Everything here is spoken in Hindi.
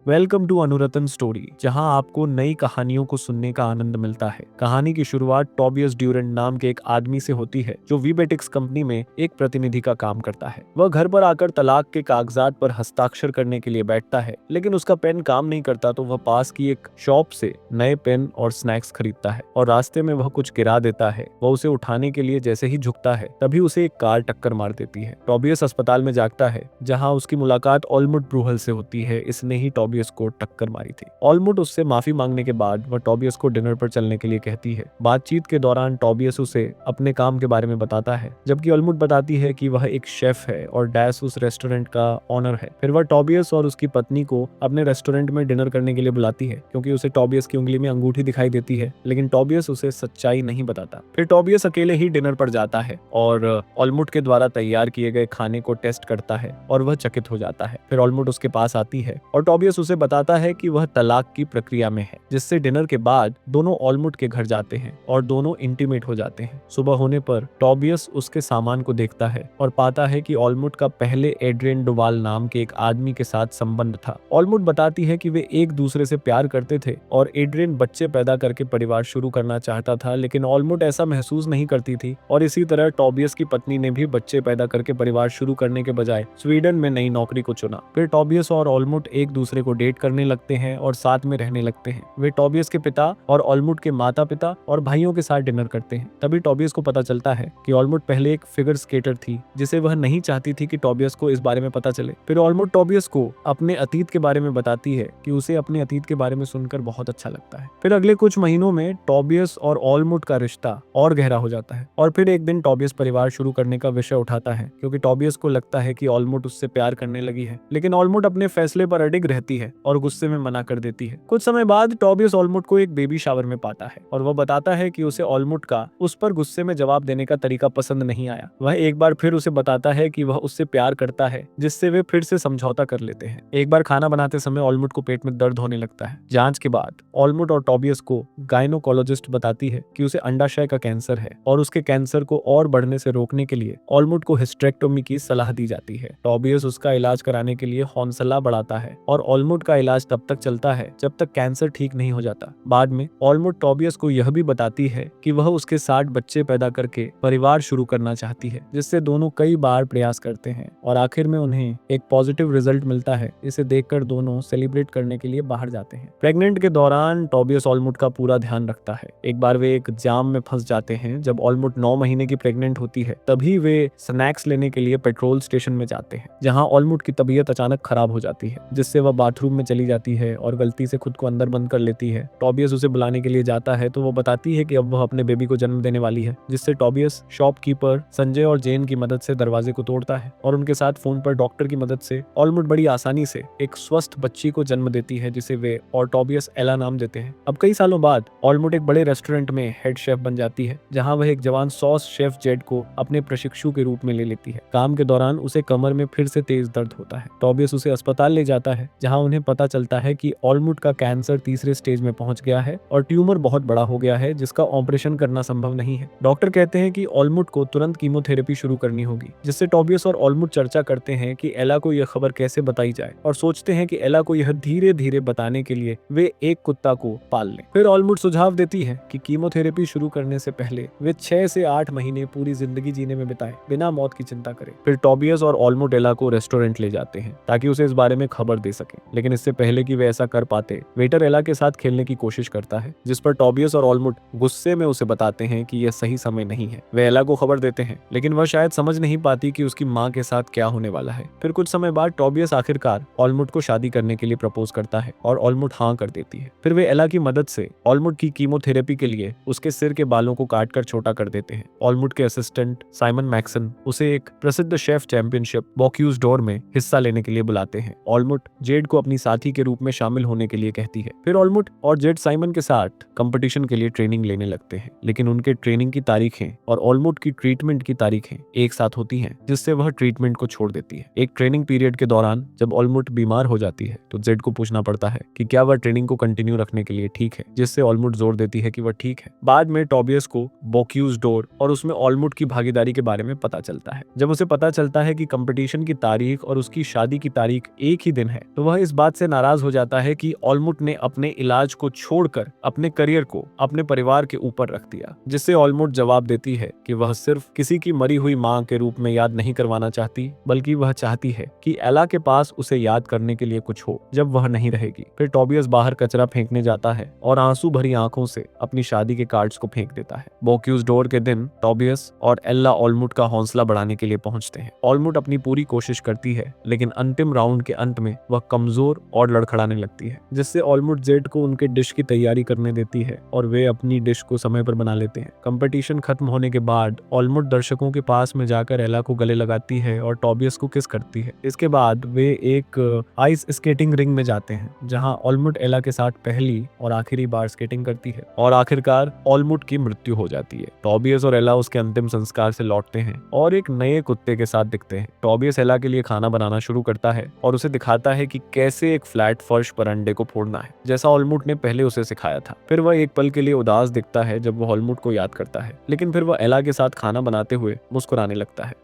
वेलकम टू अनुरतन स्टोरी, जहां आपको नई कहानियों को सुनने का आनंद मिलता है। कहानी की शुरुआत टॉबियस ड्यूरेंट नाम के एक आदमी से होती है जो वीबेटिक्स कंपनी में एक प्रतिनिधि का काम करता है। वह घर पर आकर तलाक के कागजात पर हस्ताक्षर करने के लिए बैठता है, लेकिन उसका पेन काम नहीं करता तो वह पास की एक शॉप से नए पेन और स्नैक्स खरीदता है और रास्ते में वह कुछ गिरा देता है। वह उसे उठाने के लिए जैसे ही झुकता है तभी उसे एक कार टक्कर मार देती है। टॉबियस अस्पताल में जागता है, जहाँ उसकी मुलाकात ऑलमुट ब्रूहल से होती है। इसने ही टॉबियस को टक्कर मारी थी। ऑलमुट उससे माफी मांगने के बाद वह टॉबियस को डिनर पर चलने के लिए कहती है। बातचीत के दौरान टॉबियस उसे अपने काम के बारे में बताता है, जबकि ऑलमुट बताती है कि वह एक शेफ है और डैश उस रेस्टोरेंट का ऑनर है। फिर वह टॉबियस और उसकी पत्नी को अपने रेस्टोरेंट में डिनर करने के लिए बुलाती है, क्योंकि उसे टॉबियस की उंगली में अंगूठी दिखाई देती है, लेकिन टॉबियस उसे सच्चाई नहीं बताता। फिर टॉबियस अकेले ही डिनर पर जाता है और ऑलमुट के द्वारा तैयार किए गए खाने को टेस्ट करता है और वह चकित हो जाता है। फिर ऑलमुट उसके पास आती है और टॉबियस उसे बताता है कि वह तलाक की प्रक्रिया में है, जिससे डिनर के बाद दोनों ऑलमुट के घर जाते हैं और दोनों इंटीमेट हो जाते हैं। सुबह होने पर टॉबियस उसके सामान को देखता है और पाता है कि ऑलमुट का पहले एड्रियन डुवाल नाम के एक आदमी के साथ संबंध था। ऑलमुट बताती है कि वे एक दूसरे से प्यार करते थे और एड्रियन बच्चे पैदा करके परिवार शुरू करना चाहता था, लेकिन ऑलमुट ऐसा महसूस नहीं करती थी। और इसी तरह टॉबियस की पत्नी ने भी बच्चे पैदा करके परिवार शुरू करने के बजाय स्वीडन में नई नौकरी को चुना। फिर टॉबियस और ऑलमुट एक दूसरे को डेट करने लगते हैं और साथ में रहने लगते हैं। वे टॉबियस के पिता और ऑलमुट के माता पिता और भाइयों के साथ डिनर करते हैं। तभी टॉबियस को पता चलता है कि ऑलमुट पहले एक फिगर स्केटर थी, जिसे वह नहीं चाहती थी कि टॉबियस को इस बारे में पता चले। फिर ऑलमुट टॉबियस को अपने अतीत के बारे में बताती है कि उसे अपने अतीत के बारे में सुनकर बहुत अच्छा लगता है। फिर अगले कुछ महीनों में टॉबियस और ऑलमुट का रिश्ता और गहरा हो जाता है और फिर एक दिन टॉबियस परिवार शुरू करने का विषय उठाता है, क्योंकि टॉबियस को लगता है कि ऑलमुट उससे प्यार करने लगी है। लेकिन ऑलमुट अपने फैसले पर अडिग रहती है और गुस्से में मना कर देती है। कुछ समय बाद टॉबियस ऑलमुट को एक बेबी शावर में पाता है और वह बताता है कि उसे ऑलमुट का उस पर गुस्से में जवाब देने का तरीका पसंद नहीं आया। वह एक बार फिर उसे बताता है कि वह उससे प्यार करता है, जिससे वे फिर से समझौता कर लेते हैं। एक बार खाना बनाते समय ऑलमुट को पेट में दर्द होने लगता है। जांच के बाद ऑलमुट और टॉबियस को गायनोकोलॉजिस्ट बताती है कि उसे अंडाशय का कैंसर है और उसके कैंसर को और बढ़ने से रोकने के लिए ऑलमुट को हिस्टेरेक्टोमी की सलाह दी जाती है। टॉबियस उसका इलाज कराने के लिए हौसला बढ़ाता है और ऑलमुट का इलाज तब तक चलता है जब तक कैंसर ठीक नहीं हो जाता। बाद में ऑलमुट टॉबियस को यह भी बताती है कि वह उसके 60 बच्चे पैदा करके परिवार शुरू करना चाहती है, जिससे दोनों कई बार प्रयास करते हैं और आखिर में उन्हें एक पॉजिटिव रिजल्ट मिलता है। इसे देखकर दोनों सेलिब्रेट करने के लिए बाहर जाते हैं। प्रेग्नेंट के दौरान टॉबियस ऑलमुट का पूरा ध्यान रखता है। एक बार वे एक जाम में फंस जाते हैं। जब ऑलमुट 9 महीने की प्रेग्नेंट होती है, तभी वे स्नैक्स लेने के लिए पेट्रोल स्टेशन में जाते हैं, जहाँ ऑलमुट की तबीयत अचानक खराब हो जाती है, जिससे वह बाथरूम में चली जाती है और गलती से खुद को अंदर बंद कर लेती है। टॉबियस उसे बुलाने के लिए जाता है तो वो बताती है कि अब वह अपने बेबी को जन्म देने वाली है, जिससे टॉबियस शॉपकीपर संजय और जेन की मदद से दरवाजे को तोड़ता है और उनके साथ फोन पर डॉक्टर की मदद से ऑलमुट बड़ी आसानी से एक स्वस्थ बच्ची को जन्म देती है, जिसे वे और टॉबियस एला नाम देते हैं। अब कई सालों बाद ऑलमुट एक बड़े रेस्टोरेंट में हेड शेफ बन जाती है, जहाँ वह एक जवान सॉस शेफ जेड को अपने प्रशिक्षु के रूप में ले लेती है। काम के दौरान उसे कमर में फिर से तेज दर्द होता है। टॉबियस उसे अस्पताल ले जाता है, जहाँ उन्हें पता चलता है कि ऑलमुट का कैंसर तीसरे स्टेज में पहुंच गया है और ट्यूमर बहुत बड़ा हो गया है, जिसका ऑपरेशन करना संभव नहीं है। डॉक्टर कहते हैं कि ऑलमुट को तुरंत कीमोथेरेपी शुरू करनी होगी, जिससे टॉबियस और ऑलमुट चर्चा करते हैं कि एला को यह खबर कैसे बताई जाए और सोचते हैं कि एला को यह धीरे धीरे बताने के लिए वे एक कुत्ता को पाल लें। फिर ऑलमुट सुझाव देती है कि कीमोथेरेपी शुरू करने से पहले वे 6 से 8 महीने पूरी जिंदगी जीने में बिताएं, बिना मौत की चिंता करें। फिर टॉबियस और ऑलमुट एला को रेस्टोरेंट ले जाते हैं ताकि उसे इस बारे में खबर दे सके, लेकिन इससे पहले कि वे ऐसा कर पाते, वेटर एला के साथ खेलने की कोशिश करता है, जिस पर टॉबियस और ऑलमुट गुस्से में उसे बताते हैं कि यह सही समय नहीं है। वे एला को खबर देते हैं, लेकिन वह शायद समझ नहीं पाती कि उसकी माँ के साथ क्या होने वाला है। फिर कुछ समय बाद टॉबियस आखिरकार ऑलमुट को शादी करने के लिए प्रपोज करता है और ऑलमुट हाँ कर देती है। फिर वे एला की मदद से ऑलमुट की कीमोथेरेपी के लिए उसके सिर के बालों को काटकर छोटा कर देते हैं। ऑलमुट के असिस्टेंट साइमन मैक्सन उसे एक प्रसिद्ध शेफ चैंपियनशिप बॉक्यूज डोर में हिस्सा लेने के लिए बुलाते हैं। ऑलमुट जेड को अपनी साथी के रूप में शामिल होने के लिए कहती है। फिर ऑलमुट और जेड साइमन के साथ कंपटीशन के लिए ट्रेनिंग लेने लगते हैं, लेकिन उनके ट्रेनिंग की तारीखें और ऑलमुट की ट्रीटमेंट की तारीखें एक साथ होती हैं, जिससे वह ट्रीटमेंट को छोड़ देती है। एक ट्रेनिंग पीरियड के दौरान जब ऑलमुट बीमार हो जाती है तो जेड को पूछना पड़ता है कि क्या वह ट्रेनिंग को कंटिन्यू रखने के लिए ठीक है, जिससे ऑलमुट जोर देती है कि वह ठीक है। बाद में टॉबियस को बॉक्यूज डोर और उसमें ऑलमुट की भागीदारी के बारे में पता चलता है। जब उसे पता चलता है कि कंपटीशन की तारीख और उसकी शादी की तारीख एक ही दिन है, तो वह इस बात से नाराज हो जाता है कि ऑलमुट ने अपने इलाज को छोड़कर अपने करियर को अपने परिवार के ऊपर रख दिया, जिससे ऑलमुट जवाब देती है कि वह सिर्फ किसी की मरी हुई मां के रूप में याद नहीं करवाना चाहती, बल्कि वह चाहती है कि एला के पास उसे याद करने के लिए कुछ हो जब वह नहीं रहेगी। फिर टोबियस बाहर कचरा फेंकने जाता है और आंसू भरी आंखों से अपनी शादी के कार्ड्स को फेंक देता है। बोक्यूज डोर के दिन टोबियस और एला ऑलमुट का हौसला बढ़ाने के लिए पहुंचते हैं। ऑलमुट अपनी पूरी कोशिश करती है, लेकिन अंतिम राउंड के अंत में वह कमजोर और लड़खड़ाने लगती है, जिससे ऑलमुट जेड को उनके डिश की तैयारी करने देती है और वे अपनी डिश को समय पर बना लेते हैं। कंपटीशन खत्म होने के बाद ऑलमुट दर्शकों के पास में जाकर एला को गले लगाती है और टोबियस को किस करती है। इसके बाद वे एक आइस स्केटिंग रिंग में जाते हैं, जहां ऑलमुट एला के साथ पहली और आखिरी बार स्केटिंग करती है और आखिरकार ऑलमुट की मृत्यु हो जाती है। टोबियस और एला उसके अंतिम संस्कार से लौटते हैं और एक नए कुत्ते के साथ दिखते हैं। टोबियस एला के लिए खाना बनाना शुरू करता है और उसे दिखाता है कि कैसे एक फ्लैट फर्श पर अंडे को फोड़ना है, जैसा ऑलमुट ने पहले उसे सिखाया था। फिर वह एक पल के लिए उदास दिखता है जब वह ऑलमुट को याद करता है, लेकिन फिर वह एला के साथ खाना बनाते हुए मुस्कुराने लगता है।